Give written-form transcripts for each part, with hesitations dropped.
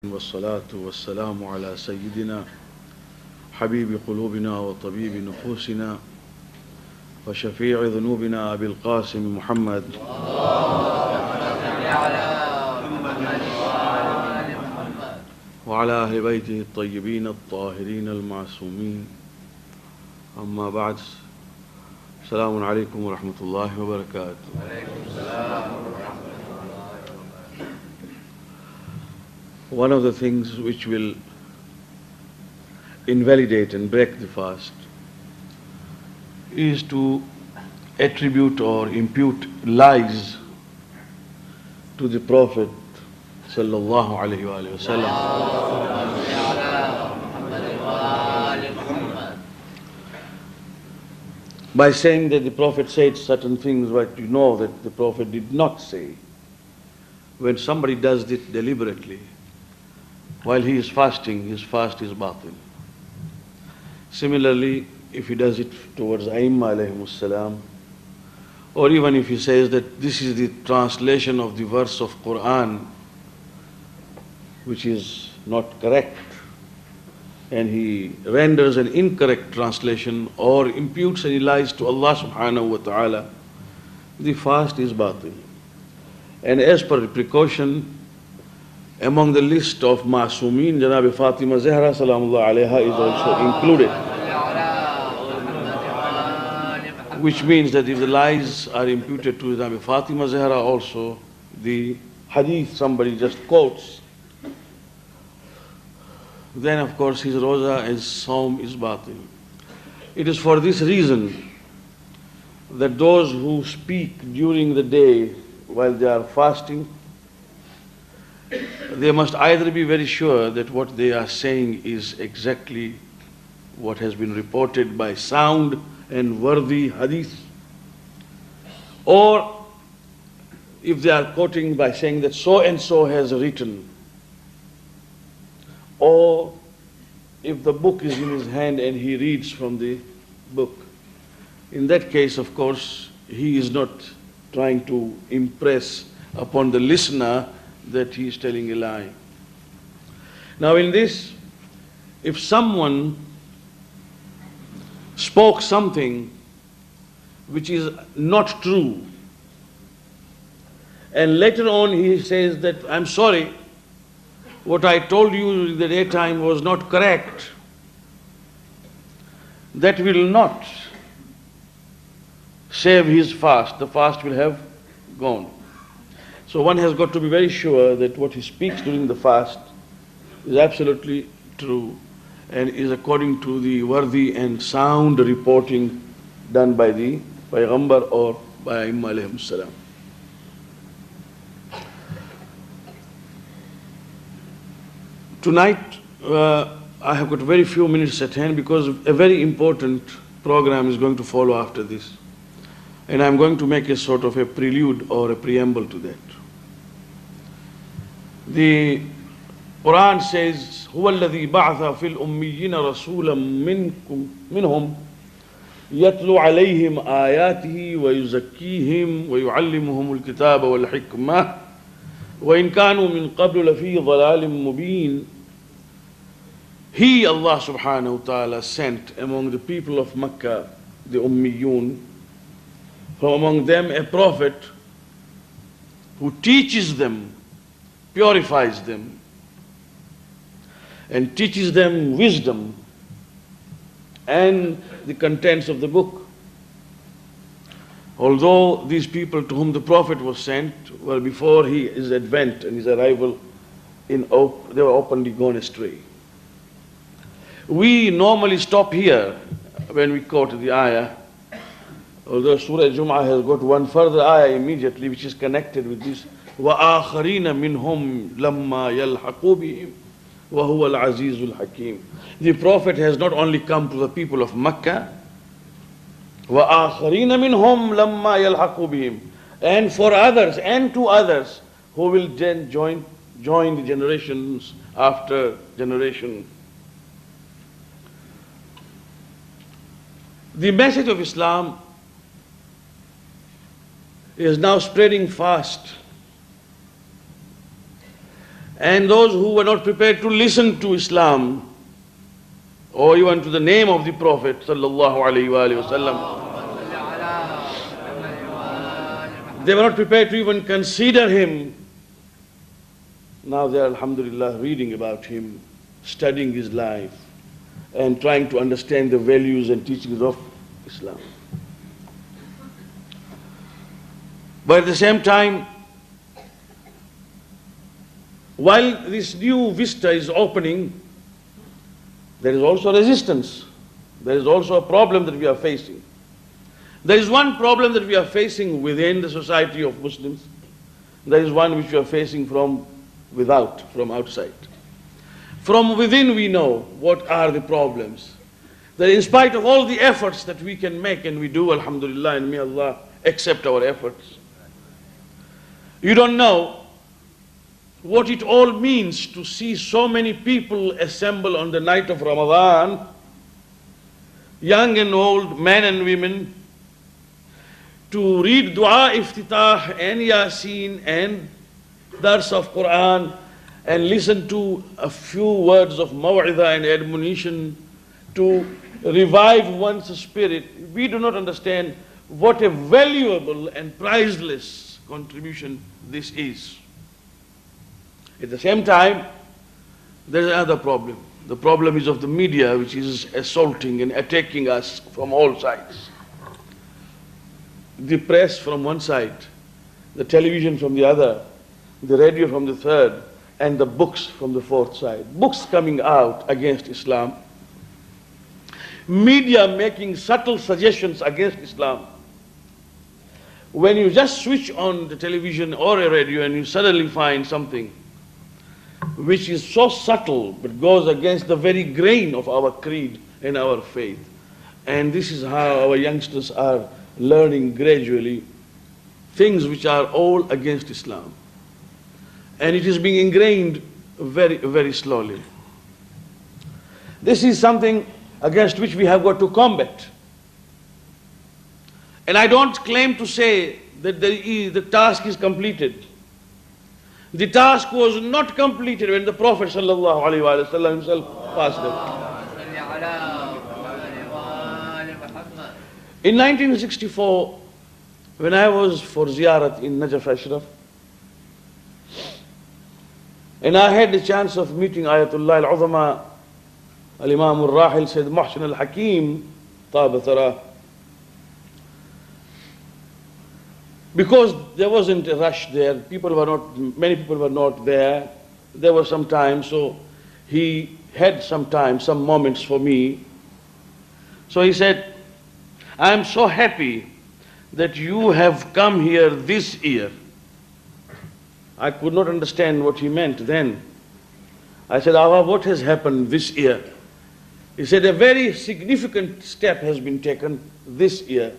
والصلاة والسلام على سيدنا حبيب قلوبنا وطبيب نفوسنا وشفيع ذنوبنا أبي القاسم محمد وعلى أهل بيته الطيبين الطاهرين المعصومين. أما بعد، السلام عليكم ورحمة الله وبركاته. One of the things which will invalidate and break the fast is to attribute or impute lies to the Prophet sallallahu alaihi wasallam. By saying that the Prophet said certain things, but you know that the Prophet did not say. When somebody does it deliberately, while he is fasting, his fast is batil. Similarly, if he does it towards Aimma alayhimus salam, or even if he says that this is the translation of the verse of Quran, which is not correct, and he renders an incorrect translation or imputes any lies to Allah subhanahu wa ta'ala, the fast is batil. And as per precaution, among the list of Ma'asumeen, Janab Fatima Zahra Salamullah Alaiha is also included. Which means that if the lies are imputed to Janab Fatima Zahra also, the hadith somebody just quotes, then of course his roza and saum is batil. It is for this reason that those who speak during the day while they are fasting, they must either be very sure that what they are saying is exactly what has been reported by sound and worthy hadith, or if they are quoting by saying that so and so has written, or if the book is in his hand and he reads from the book. In that case, of course, he is not trying to impress upon the listener that he is telling a lie. Now in this, if someone spoke something which is not true, and later on he says that, I'm sorry, what I told you in the daytime was not correct, that will not save his fast. The fast will have gone. So one has got to be very sure that what he speaks during the fast is absolutely true and is according to the worthy and sound reporting done by the Payghambar or by Aimma alayhimus salam. Tonight, I have got very few minutes at hand because a very important program is going to follow after this. And I'm going to make a sort of a prelude or a preamble to that. The Quran says, هو الذي بعث في الأميين رسولا منهم يتلو عليهم آياته ويزكيهم ويعلمهم الكتاب والحكمة وإن كانوا من قبل لفي ضلال مبين. He, Allah subhanahu wa ta'ala, sent among the people of Makkah, the Ummiyun, from among them a prophet who teaches them, purifies them, and teaches them wisdom and the contents of the book. Although these people to whom the Prophet was sent were before his advent and his arrival, they were openly gone astray. We normally stop here when we quote the ayah, although Surah Jum'ah has got one further ayah immediately which is connected with this. وَآخَرِينَ مِنْهُمْ لَمَّا يَلْحَقُوا بِهِمْ وَهُوَ الْعَزِيزُ الْحَكِيمُ. The Prophet has not only come to the people of Makkah, وَآخَرِينَ مِنْهُمْ لَمَّا يَلْحَقُوا بِهِمْ, and for others and to others who will then join the generations after generation. The message of Islam is now spreading fast. And those who were not prepared to listen to Islam or even to the name of the Prophet sallallahu alaihi wasallam, they were not prepared to even consider him. Now they are, alhamdulillah, reading about him, studying his life, and trying to understand the values and teachings of Islam. But at the same time, while this new vista is opening, there is also resistance. There is also a problem that we are facing. There is one problem that we are facing within the society of Muslims. There is one which we are facing from without, from outside. From within we know what are the problems. That in spite of all the efforts that we can make, and we do, alhamdulillah, and may Allah accept our efforts, you don't know what it all means to see so many people assemble on the night of Ramadan, young and old, men and women, to read dua iftitah and yasin and dars of Quran, and listen to a few words of maw'idah and admonition to revive one's spirit. We do not understand what a valuable and priceless contribution this is. At the same time, there is another problem. The problem is of the media, which is assaulting and attacking us from all sides. The press from one side, the television from the other, the radio from the third, and the books from the fourth side. Books coming out against Islam. Media making subtle suggestions against Islam. When you just switch on the television or a radio and you suddenly find something which is so subtle but goes against the very grain of our creed and our faith. And this is how our youngsters are learning gradually things which are all against Islam. And it is being ingrained very, very slowly. This is something against which we have got to combat. And I don't claim to say that the task is completed. The task was not completed when the Prophet ﷺ himself passed away. In 1964, when I was for ziyarat in Najaf Ashraf, and I had the chance of meeting Ayatollah al-Uzama, al-Imam al-Rahil Sayyid Muhsin al-Hakim, Taba Thara. Because there wasn't a rush there, many people were not there. There was some time, so he had some time, some moments for me. So he said, I am so happy that you have come here this year. I could not understand what he meant then. I said, Agha, what has happened this year? He said, a very significant step has been taken this year.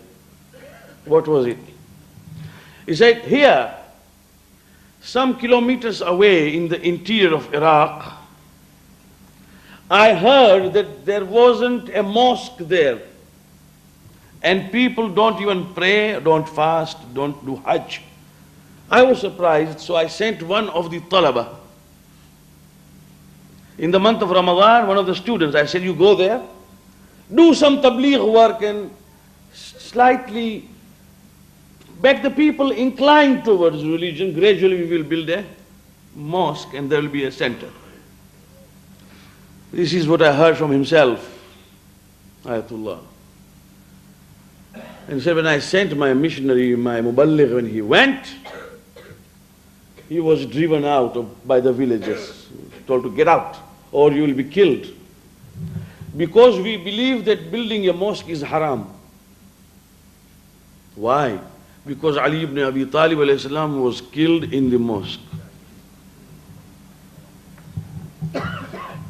What was it? He said, here, some kilometers away in the interior of Iraq, I heard that there wasn't a mosque there. And people don't even pray, don't fast, don't do Hajj. I was surprised, so I sent one of the talaba. In the month of Ramadan, one of the students, I said, you go there, do some tabligh work and slightly make the people inclined towards religion. Gradually we will build a mosque and there will be a center. This is what I heard from himself, Ayatullah. And he said, when I sent my missionary, my muballigh, when he went, he was driven out by the villagers, told to get out or you will be killed. Because we believe that building a mosque is haram. Why? Because Ali ibn Abi Talib alayhi salam was killed in the mosque.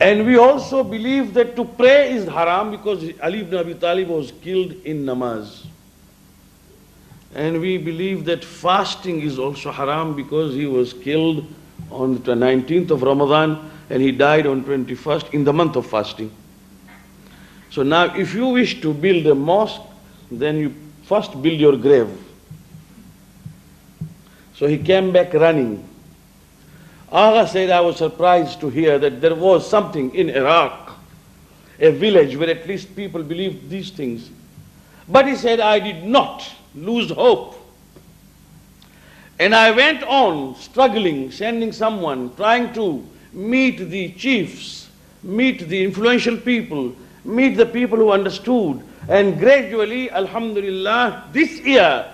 And we also believe that to pray is haram because Ali ibn Abi Talib was killed in namaz. And we believe that fasting is also haram because he was killed on the 19th of Ramadan and he died on 21st in the month of fasting. So now if you wish to build a mosque, then you first build your grave. So he came back running. Agha said, I was surprised to hear that there was something in Iraq, a village where at least people believed these things. But he said, I did not lose hope. And I went on struggling, sending someone, trying to meet the chiefs, meet the influential people, meet the people who understood. And gradually, alhamdulillah, this year,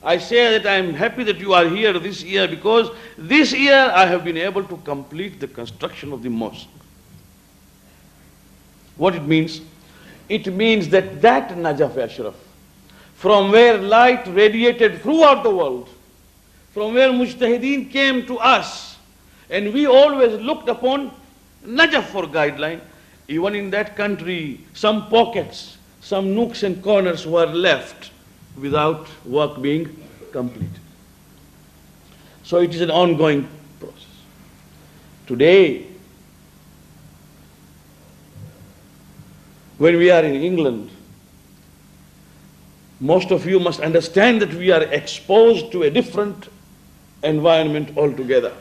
I say that I am happy that you are here this year, because this year I have been able to complete the construction of the mosque. What it means? It means that Najaf Ashraf, from where light radiated throughout the world, from where mujtahideen came to us, and we always looked upon Najaf for guideline. Even in that country, some pockets, some nooks and corners were left without work being completed. So it is an ongoing process. Today, when we are in England, most of you must understand that we are exposed to a different environment altogether.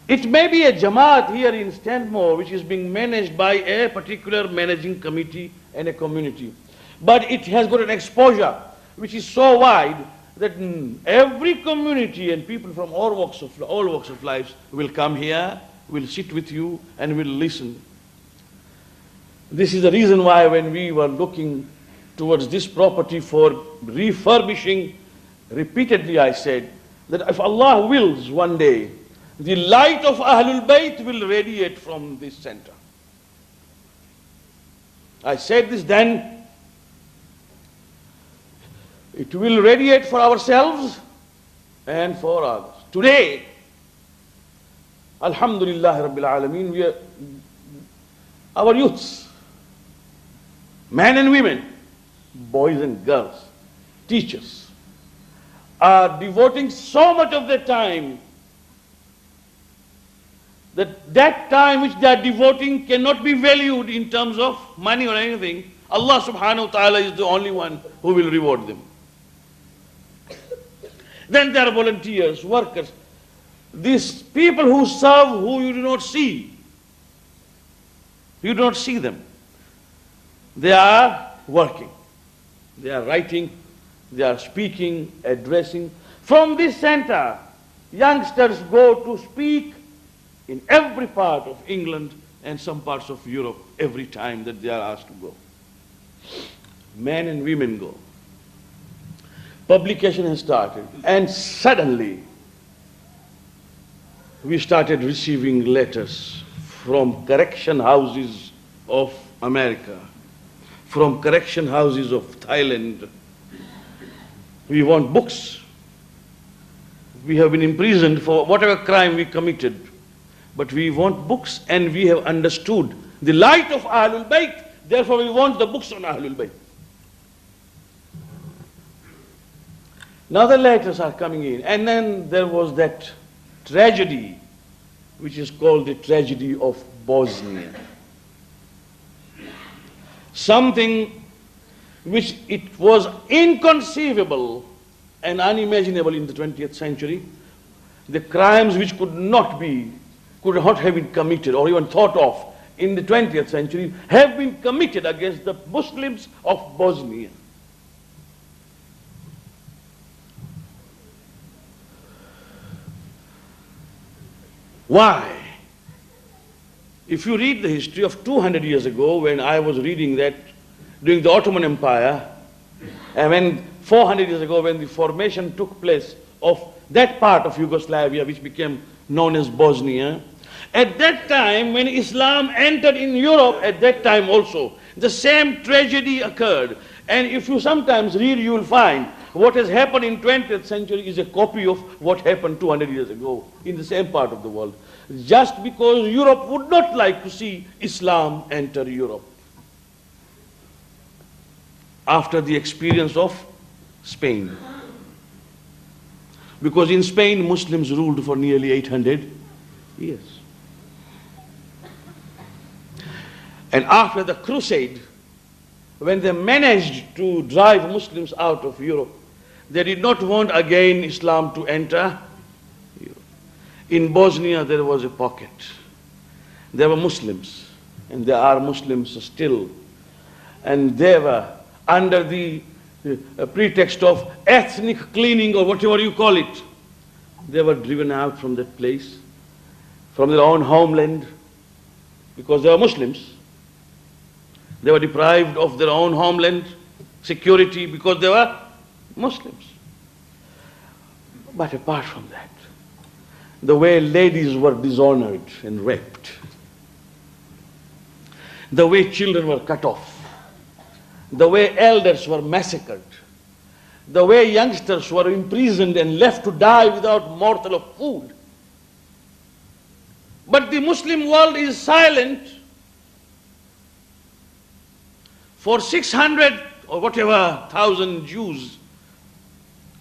It may be a Jamaat here in Stanmore which is being managed by a particular managing committee and a community. But it has got an exposure which is so wide that every community and people from all walks of life will come here, will sit with you and will listen. This is the reason why when we were looking towards this property for refurbishing, repeatedly I said that if Allah wills, one day the light of Ahlul Bayt will radiate from this center. I said this then. It will radiate for ourselves and for others. Today, Alhamdulillah Rabbil Alameen, our youths, men and women, boys and girls, teachers, are devoting so much of their time that time which they are devoting cannot be valued in terms of money or anything. Allah subhanahu wa ta'ala is the only one who will reward them. Then there are volunteers, workers, these people who serve, who you do not see. You do not see them. They are working. They are writing. They are speaking, addressing. From this center, youngsters go to speak in every part of England and some parts of Europe every time that they are asked to go. Men and women go. Publication has started, and suddenly we started receiving letters from correction houses of America, from correction houses of Thailand. We want books. We have been imprisoned for whatever crime we committed, but we want books, and we have understood the light of Ahlul Bayt, therefore we want the books on Ahlul Bayt. Now the letters are coming in, and then there was that tragedy which is called the tragedy of Bosnia. Something which it was inconceivable and unimaginable in the 20th century, the crimes which could not have been committed or even thought of in the 20th century have been committed against the Muslims of Bosnia. Why? If you read the history of 200 years ago, when I was reading that during the Ottoman Empire, and when 400 years ago when the formation took place of that part of Yugoslavia which became known as Bosnia, at that time when Islam entered in Europe, at that time also, the same tragedy occurred. And if you sometimes read, you will find what has happened in 20th century is a copy of what happened 200 years ago in the same part of the world. Just because Europe would not like to see Islam enter Europe. After the experience of Spain. Because in Spain, Muslims ruled for nearly 800 years. And after the crusade, when they managed to drive Muslims out of Europe, they did not want again Islam to enter Europe. In Bosnia there was a pocket. There were Muslims, and there are Muslims still. And they were under the pretext of ethnic cleaning or whatever you call it. They were driven out from that place, from their own homeland, because they were Muslims. They were deprived of their own homeland security because they were Muslims. But apart from that, the way ladies were dishonored and raped, the way children were cut off, the way elders were massacred, the way youngsters were imprisoned and left to die without morsel of food. But the Muslim world is silent. For 600 or whatever thousand Jews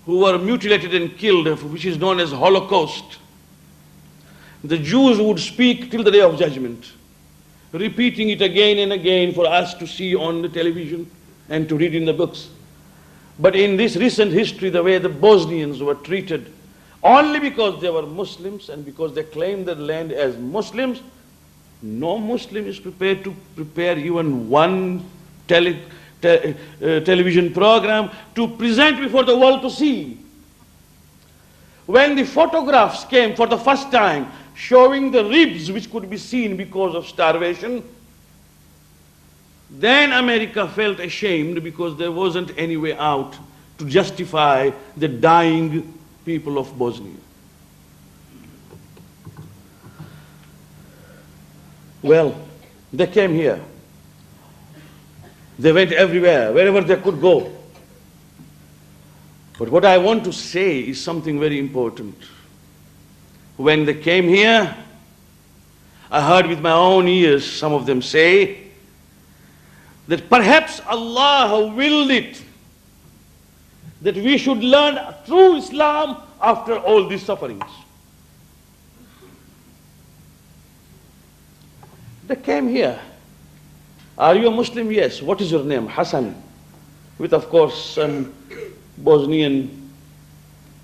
who were mutilated and killed, which is known as Holocaust, the Jews would speak till the day of judgment, repeating it again and again for us to see on the television and to read in the books. But in this recent history, the way the Bosnians were treated, only because they were Muslims and because they claimed their land as Muslims, no Muslim is prepared to prepare even one television program to present before the world to see. When the photographs came for the first time showing the ribs which could be seen because of starvation, then America felt ashamed because there wasn't any way out to justify the dying people of Bosnia. Well, they came here. They went everywhere, wherever they could go. But what I want to say is something very important. When they came here, I heard with my own ears some of them say that perhaps Allah willed it that we should learn true Islam after all these sufferings. They came here. Are you a Muslim? Yes. What is your name? Hassan. With, of course, some Bosnian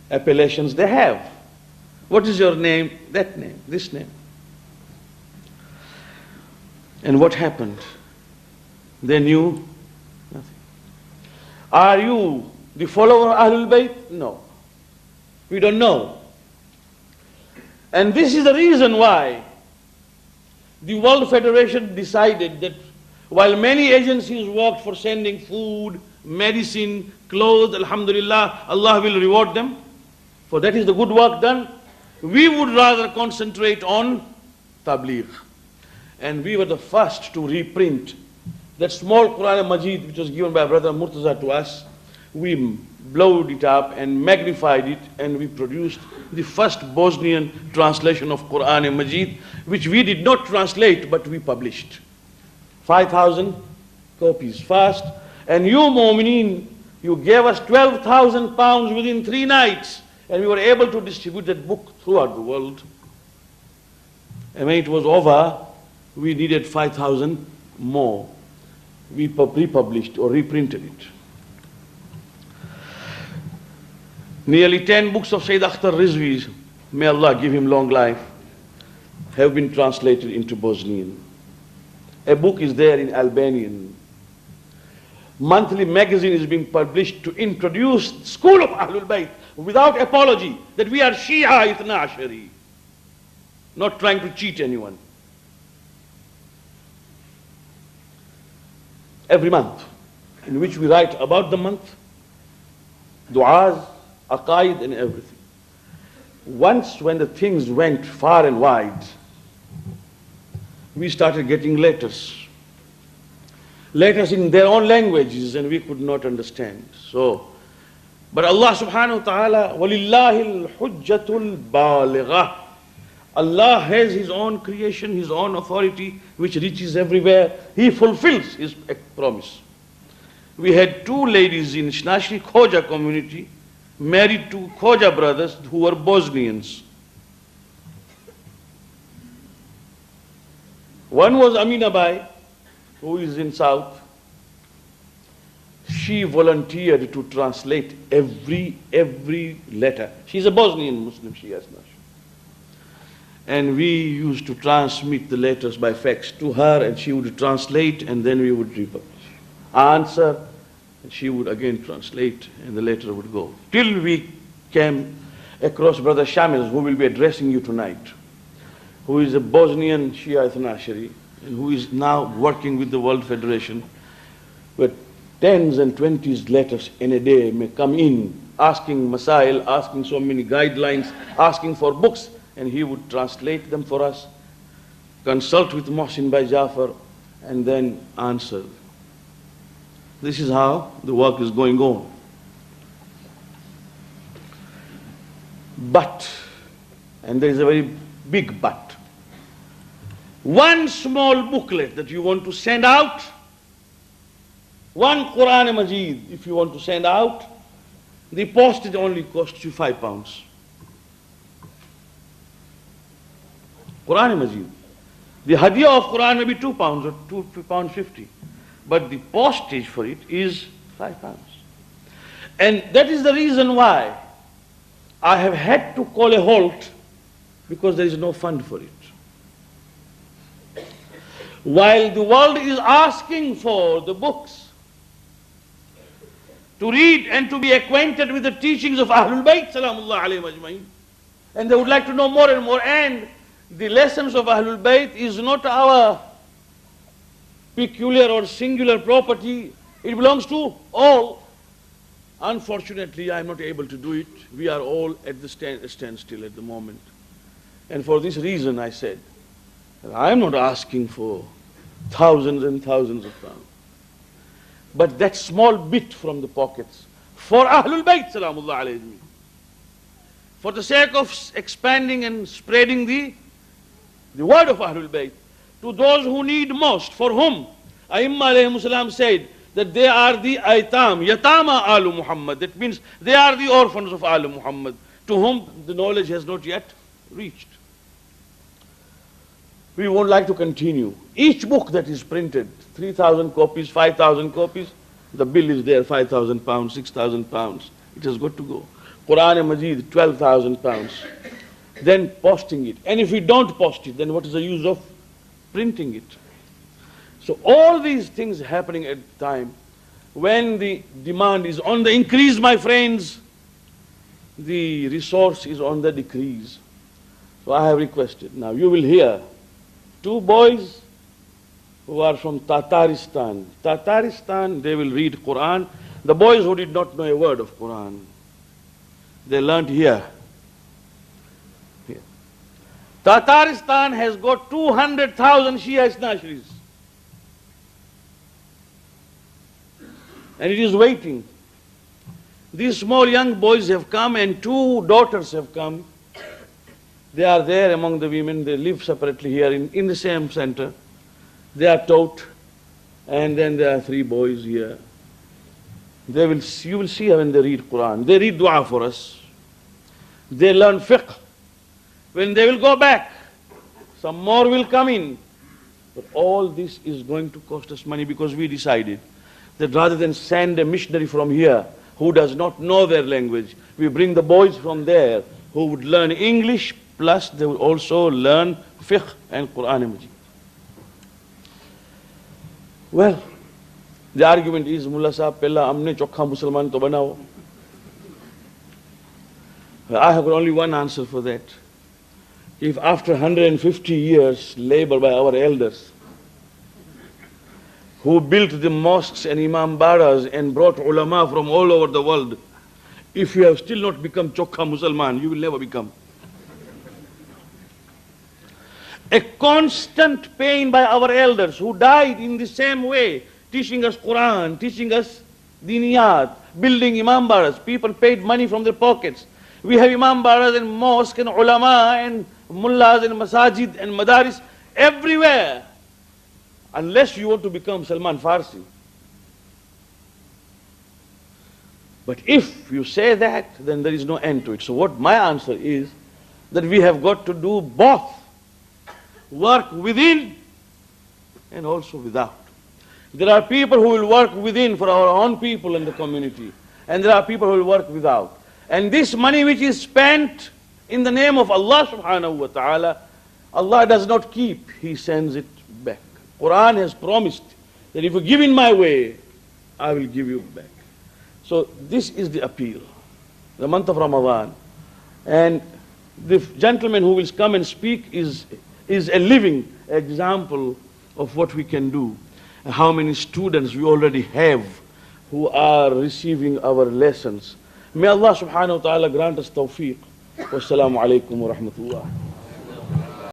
appellations they have. What is your name? That name, this name. And what happened? They knew nothing. Are you the follower of Ahlul Bayt? No. We don't know. And this is the reason why the World Federation decided that while many agencies worked for sending food, medicine, clothes, alhamdulillah, Allah will reward them, for that is the good work done, we would rather concentrate on tabligh. And we were the first to reprint that small Quran Majid which was given by Brother Murtaza to us. We blowed it up and magnified it, and we produced the first Bosnian translation of Quran Majid, which we did not translate but we published. 5,000 copies fast. And you, Mu'mineen, you gave us 12,000 pounds within 3 nights, and we were able to distribute that book throughout the world. And when it was over, we needed 5,000 more. We republished or reprinted it. Nearly 10 books of Sayyid Akhtar Rizvi, may Allah give him long life, have been translated into Bosnian. A book is there in Albanian. Monthly magazine is being published to introduce school of Ahlul Bayt without apology that we are Shia Ithna Ashari, not trying to cheat anyone. Every month, in which we write about the month, du'as, aqaid and everything. Once when the things went far and wide, we started getting letters in their own languages, and we could not understand. So, but Allah subhanahu wa ta'ala, وَلِلَّهِ الْحُجَّةُ الْبَالِغَةُ, Allah has His own creation, His own authority, which reaches everywhere. He fulfills His promise. We had 2 ladies in Shnashri Khoja community, married to Khoja brothers who were Bosnians. One was Amina Bai, who is in South. She volunteered to translate every letter. She's a Bosnian Muslim, she has not. and we used to transmit the letters by fax to her, and she would translate, and then we would republish. Answer, and she would again translate, and the letter would go. Till we came across Brother Shamil, who will be addressing you tonight, who is a Bosnian Shia Ithnashari, and who is now working with the World Federation, where tens and twenties letters in a day may come in, asking masail, asking so many guidelines, asking for books, and he would translate them for us, consult with Mohsin by Jaffer, and then answer. This is how the work is going on. But, and there is a very big but, one small booklet that you want to send out, one Quran Majid, if you want to send out, the postage only costs you £5. Quran Majid. The hadiyah of Quran may be £2 or £2.50, but the postage for it is £5. And that is the reason why I have had to call a halt, because there is no fund for it. While the world is asking for the books to read and to be acquainted with the teachings of Ahlul Bayt, salamullah alayhim ajma'in, and they would like to know more and more, and the lessons of Ahlul Bayt is not our peculiar or singular property, it belongs to all. Unfortunately, I am not able to do it. We are all at the standstill at the moment. And for this reason I said, I am not asking for thousands and thousands of pounds, but that small bit from the pockets for Ahlul Bayt, salamullah alayhim, for the sake of expanding and spreading the word of Ahlul Bayt to those who need most, for whom Aimma alayhim salam said that they are the aitam, yatama alu Muhammad. That means they are the orphans of alu Muhammad, to whom the knowledge has not yet reached. We would like to continue. Each book that is printed, 3,000 copies, 5,000 copies, the bill is there, £5,000, £6,000. It has got to go. Quran Majid, £12,000. Then posting it. And if we don't post it, then what is the use of printing it? So all these things happening at the time when the demand is on the increase, my friends, the resource is on the decrease. So I have requested. Now you will hear two boys who are from Tataristan. Tataristan, they will read Quran. The boys who did not know a word of Quran, they learned here. Tataristan has got 200,000 Shia Isnashris. And it is waiting. These small young boys have come, and two daughters have come. They are there among the women. They live separately here in the same center. They are taught. And then there are three boys here. You will see when they read Quran. They read dua for us. They learn fiqh. When they will go back, some more will come in. But all this is going to cost us money, because we decided that rather than send a missionary from here who does not know their language, we bring the boys from there who would learn English, plus they would also learn fiqh and Quran Majid. Well, the argument is, Mulla Sahab, pehla amne chokha Musalman to banao. I have only one answer for that. If after 150 years labor by our elders, who built the mosques and imam baras and brought ulama from all over the world, if you have still not become chokha Musalman, you will never become. A constant pain by our elders who died in the same way, teaching us Quran, teaching us diniyat, building imam baras. People paid money from their pockets. We have imam baras and mosque and ulama and mullahs and masajid and madaris everywhere. Unless you want to become Salman Farsi. But if you say that, then there is no end to it. So what my answer is, that we have got to do both. Work within and also without. There are people who will work within for our own people in the community, and there are people who will work without. And this money which is spent in the name of Allah subhanahu wa ta'ala Allah does not keep, He sends it back. Quran has promised that if you give in my way, I will give you back. So this is the appeal, the month of Ramadan. And the gentleman who will come and speak is a living example of what we can do. And how many students we already have who are receiving our lessons. May Allah subhanahu wa ta'ala grant us tawfiq. Wassalamu alaikum wa rahmatullah.